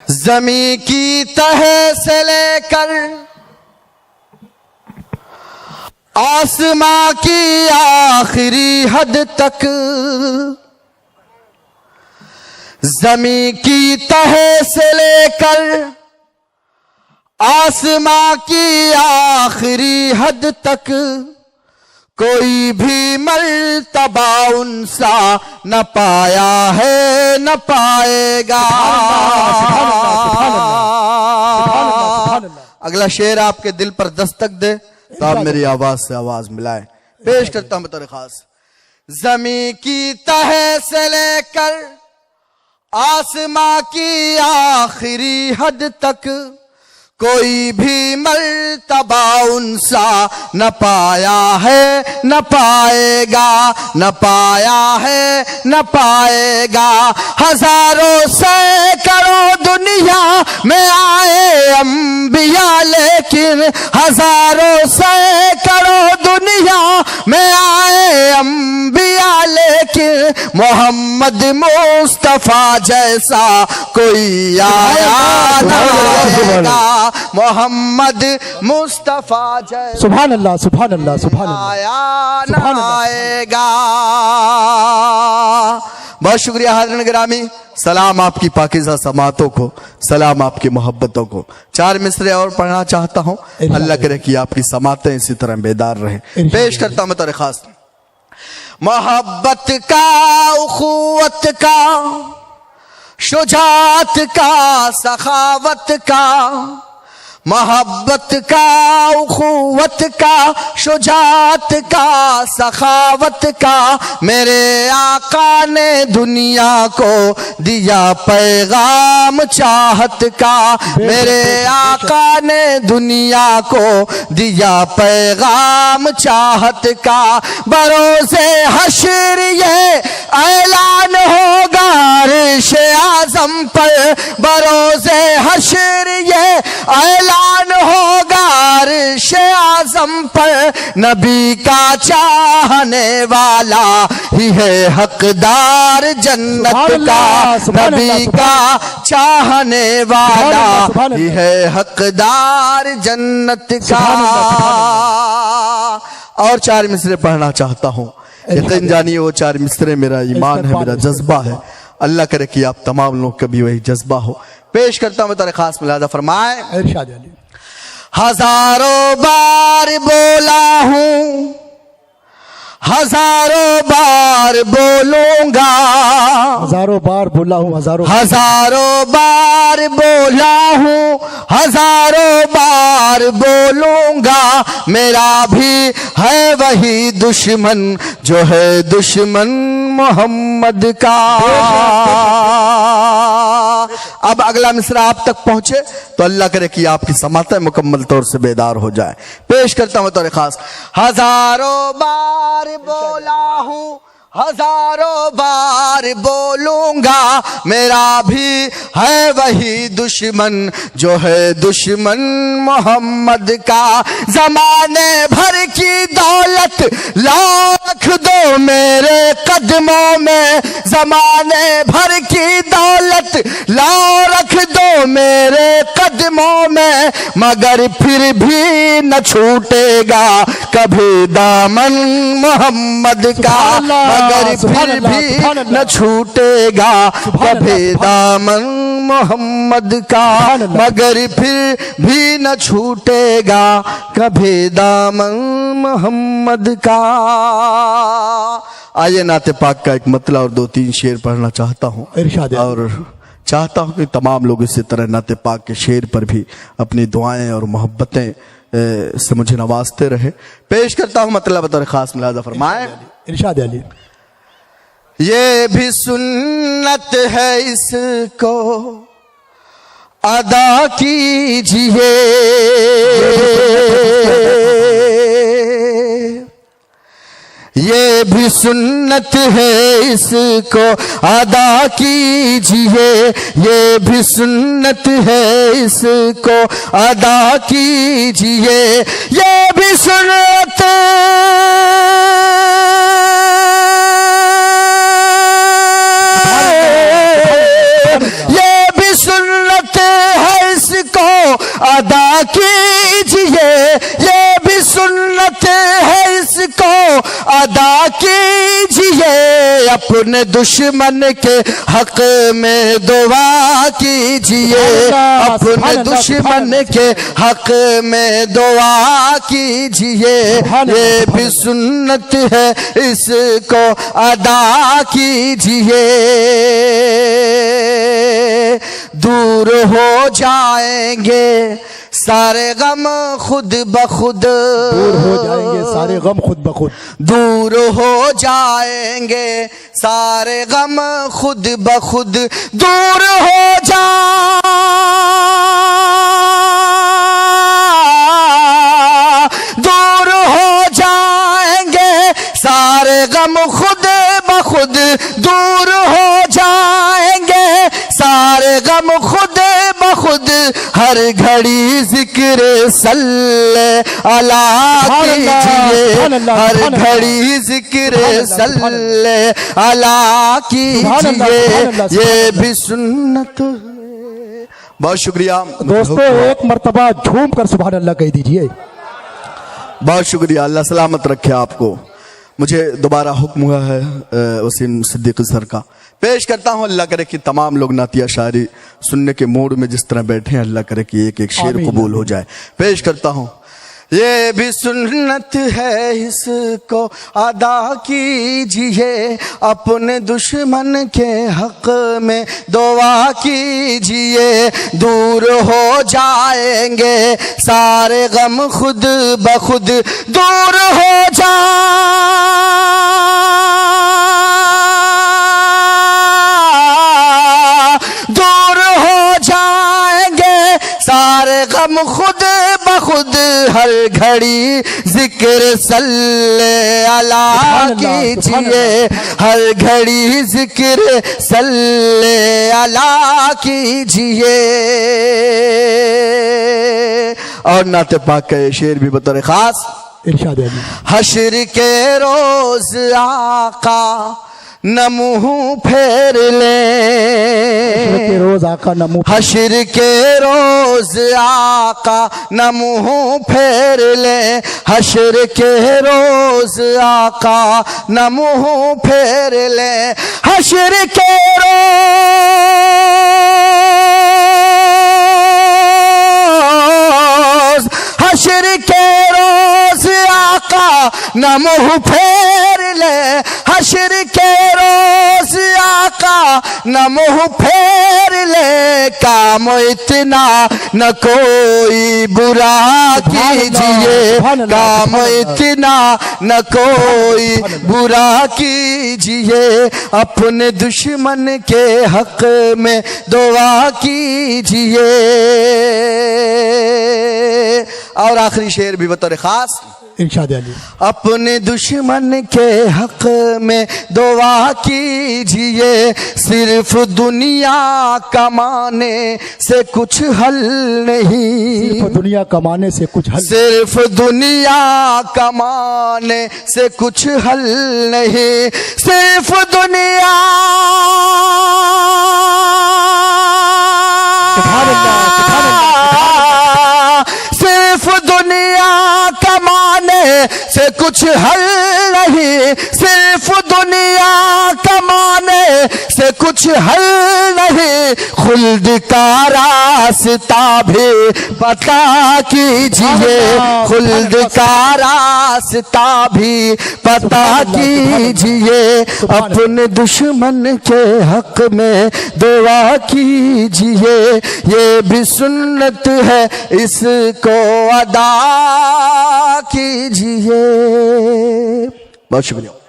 زمین کی تہ سے لے کر آسماں کی آخری حد تک، زمین کی تہ سے لے کر آسماں کی آخری حد تک، کوئی بھی مرتبہ ان سا نہ پایا ہے نہ پائے گا۔ اگلا شعر آپ کے دل پر دستک دے تو آپ میری آواز سے آواز ملائیں۔ پیش کرتا ہوں بطور خاص، زمین کی تہ سے لے کر آسماں کی آخری حد تک، کوئی بھی مرتبہ ان سا نہ پایا ہے نہ پائے گا، نہ پایا ہے نہ پائے گا۔ ہزاروں سینکڑوں دنیا میں آئے انبیاء، لیکن ہزاروں سینکڑوں دنیا میں آئے انبیاء، لیکن محمد مصطفیٰ جیسا کوئی آیا نہ آئے گا، محمد مصطفیٰ جیسا سبحان اللہ سبحان اللہ سبحان اللہ آیا نہ آئے گا۔ بہت شکریہ حاضرین گرامی، سلام آپ کی پاکیزہ سماعتوں کو، سلام آپ کی محبتوں کو۔ چار مصرے اور پڑھنا چاہتا ہوں، اللہ کرے کہ آپ کی سماعتیں اسی طرح بیدار رہیں۔ پیش کرتا ہوں بطور خاص، محبت کا، اخوت کا، شجاعت کا، سخاوت کا، محبت کا، اخوت کا، شجاعت کا، سخاوت کا، میرے آقا نے دنیا کو دیا پیغام چاہت کا، میرے آقا نے دنیا کو دیا پیغام چاہت کا۔ بروز حشر یہ اعلان ہوگا عرش اعظم پر، بروز حشر یہ اعلان ہوگا عرش اعظم پر، نبی کا چاہنے والا ہی ہے حقدار جنت کا، نبی کا چاہنے والا ہی ہے حقدار جنت کا۔ اور چار مصرے پڑھنا چاہتا ہوں، یقین جانیے وہ چار مصرے میرا ایمان ہے، میرا جذبہ ہے، اللہ کرے کہ آپ تمام لوگ کبھی وہی جذبہ ہو۔ پیش کرتا ہوں بطور خاص، ملاحظہ فرمائیں۔ ارشاد علی، ہزاروں بار بولا ہوں، ہزاروں بار بولوں گا، ہزاروں بار بولا ہوں، ہزاروں بار بولا ہوں، ہزاروں بار بولوں گا، میرا بھی ہے وہی دشمن جو ہے دشمن محمد کا۔ اب اگلا مصرع آپ تک پہنچے تو اللہ کرے کہ آپ کی سماعتیں مکمل طور سے بیدار ہو جائے۔ پیش کرتا ہوں بطور خاص، ہزاروں بار بولا ہوں، ہزاروں بار بولوں گا، میرا بھی ہے وہی دشمن جو ہے دشمن محمد کا۔ زمانے بھر کی دولت لا رکھ دو میرے قدموں میں، زمانے بھر کی دولت لا رکھ دو میرے قدموں میں، مگر پھر بھی نہ چھوٹے گا کبھی دامن محمد کا، مگر پھر بھی نہ چھوٹے گا کبھی دامن محمد کا، مگر پھر بھی نہ چھوٹے گا کبھی دامن محمد کا۔ آئیے نعت پاک کا ایک مطلع اور دو تین شعر پڑھنا چاہتا ہوں، اور چاہتا ہوں کہ تمام لوگ اسی طرح نعت پاک کے شعر پر بھی اپنی دعائیں اور محبتیں سے مجھے نوازتے رہے۔ پیش کرتا ہوں مطلب بطور خاص، ملاحظہ فرمائیں۔ ارشاد علی، یہ بھی سنت ہے اس کو ادا کیجئے، یہ بھی سنت ہے اس کو ادا کیجئے، یہ بھی سنت ہے اس کو ادا کیجئے، یہ بھی سنت یہ بھی سنت کیجئے یہ بھی سنت ہے اس کو ادا کیجئے اپنے دشمن کے حق میں دعا کیجئے اپنے دشمن کے حق میں دعا کیجئے یہ بھی سنت ہے اس کو ادا کیجئے دور ہو جائیں گے سارے غم خود بخود دور ہو جائیں گے سارے غم خود بخود دور ہو جائیں گے سارے غم خود بخود دور ہو جائیں گے سارے غم خود بخود دور ہو جائیں گے سارے غم خود بخود ہر گھڑی ذکر صلی اللہ کیجئے ہر گھڑی ذکر صلی اللہ کیجئے یہ بھی سنت ہے بہت شکریہ دوستو ایک مرتبہ جھوم کر سبحان اللہ کہہ دیجئے بہت شکریہ اللہ سلامت رکھے آپ کو مجھے دوبارہ حکم ہوا ہے وسیم صدیقی سر کا پیش کرتا ہوں اللہ کرے کہ تمام لوگ نعتیہ شاعری سننے کے موڈ میں جس طرح بیٹھے ہیں اللہ کرے کہ ایک ایک شعر قبول ہو جائے پیش کرتا ہوں یہ بھی سنت ہے اس کو ادا کیجئے اپنے دشمن کے حق میں دعا کیجئے دور ہو جائیں گے سارے غم خود بخود دور ہو جائیں گے سارے غم خود بخود ہر گھڑی ذکر صلی اللہ کیجئے ہر گھڑی ذکر صلی اللہ کیجئے اور نعت پاک کا یہ شعر بھی بطور خاص ارشاد علی حشر کے روز آقا نہ منہ پھیر لیں روز آقا نہ منہ حشر کے روز آقا نہ منہ پھیر لیں حشر کے روز آقا نہ منہ پھیر لیں حشر کے روز آقا نہ منہ پھیر لے حشر کے روز آقا نہ منہ پھیر لے کام اتنا نہ کوئی برا کیجئے کام اتنا نہ کوئی برا کیجئے اپنے دشمن کے حق میں دعا کیجئے اور آخری شعر بھی بطور خاص ارشاد علی اپنے دشمن کے حق میں دعا کیجئے صرف دنیا کمانے سے کچھ حل نہیں صرف دنیا کمانے سے کچھ حل صرف دنیا کمانے سے کچھ حل نہیں صرف دنیا صرف دنیا کمانے سے کچھ حل نہیں صرف دنیا کمانے سے کچھ حل نہیں خلد کا راستہ بھی پتا کیجئے خلد کا راستہ بھی پتا کیجئے اپنے دشمن کے حق میں دعا کیجئے یہ بھی سنت ہے اس کو ادا کیجئے بہت شکریہ